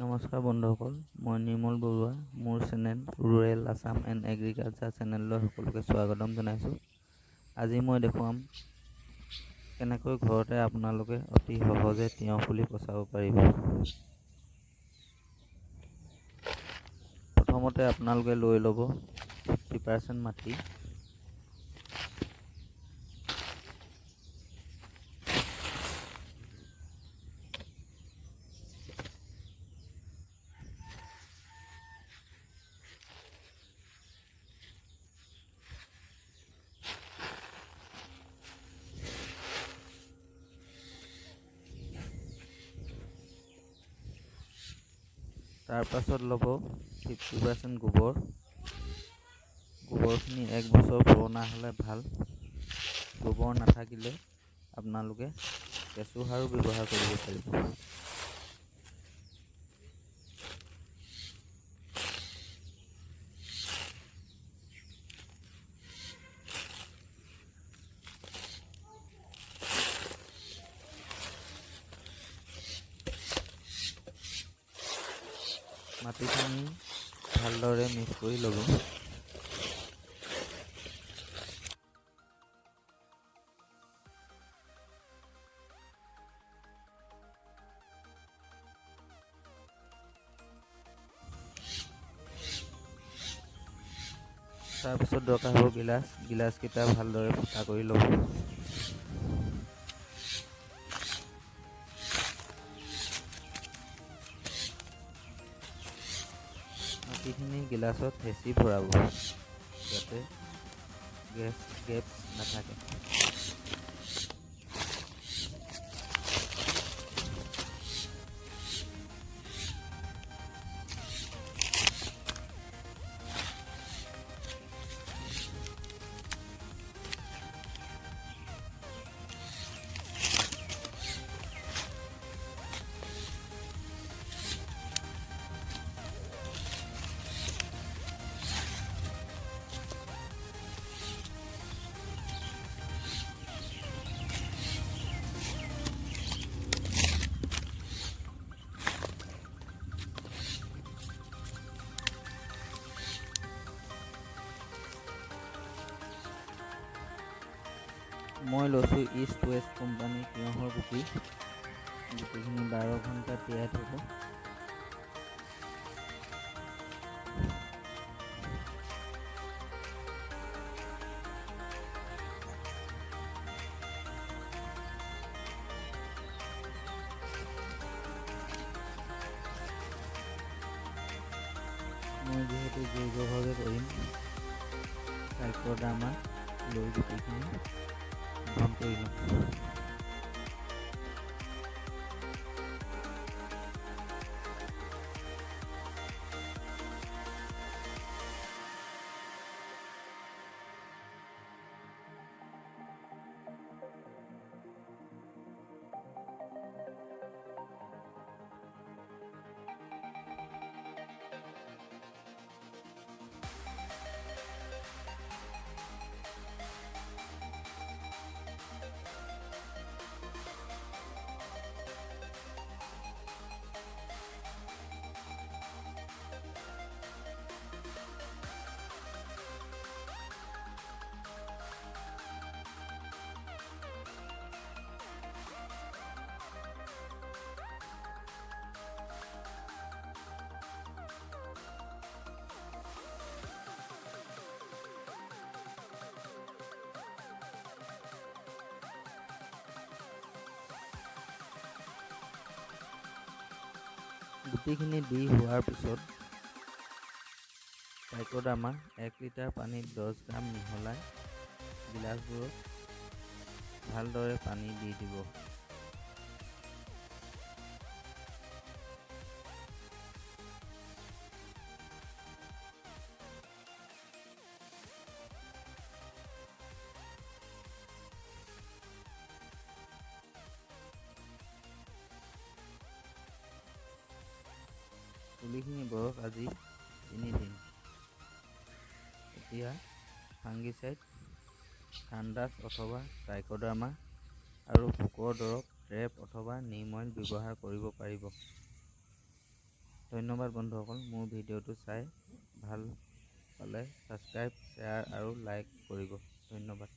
নমস্কাৰ বন্ধুসকল, মই নিৰ্মল বৰুৱা। মোৰ channel rural Assam and agriculture চেনেললৈ সকলোকে স্বাগতম জনাইছোঁ। আজি মই দেখুৱাম কেনেকৈ ঘৰতে আপোনালোকে অতি সহজে তিয়ঁহ পুলি পচাব পাৰিব। প্ৰথমতে আপোনালোকে লৈ ল'ব 50% মাটি। তাৰ পাছত ল'ব 50% গোবৰ। গোবৰখিনি 1 বছৰ পুৰণা হ'লে ভাল। গোবৰ নাথাকিলে আপোনালোকে কেঁচু সাৰো ব্যৱহাৰ কৰিব পাৰিব। মাটিখিনি ভালদৰে মিক্স কৰি ল'ব। তাৰপিছত দৰকাৰ হ'ব গিলাচকেইটা ভালদৰে ফুটা কৰি ল'ব। মাটিখিনি গিলাচত হেঁচি ভৰাব যাতে গেপছ নাথাকে। মই লৈছোঁ ইষ্ট ৱেষ্ট কোম্পানীৰ তিয়ঁহৰ গুটিখিনি 12 ঘণ্টা তিয়াই থ'ব। মই যিহেতু জৈৱভাৱে কৰিম, ট্ৰাইকোডাৰ্মা লৈ গুটিখিনি মিশ্ৰণ কৰি ল'ম। গুটিখিনি দি হোৱাৰ পিছত ট্ৰাইকোডাৰ্মা 1 লিটাৰ পানীত 10 গ্ৰাম মিহলাই গিলাচবোৰত ভালদৰে পানী দি দিব। পুলিখিনি বয়স আজি 3 দিন। এতিয়া ফাংগিচাইড, থান্ডাছ অথবা ট্ৰাইকোডাৰ্মা আৰু পোকৰ দৰৱ ট্ৰেপ অথবা নিম অইল ব্যৱহাৰ কৰিব পাৰিব। ধন্যবাদ বন্ধুসকল, মোৰ ভিডিঅ'টো চাই ভাল পালে ছাবস্ক্ৰাইব, শ্বেয়াৰ আৰু লাইক কৰিব। ধন্যবাদ।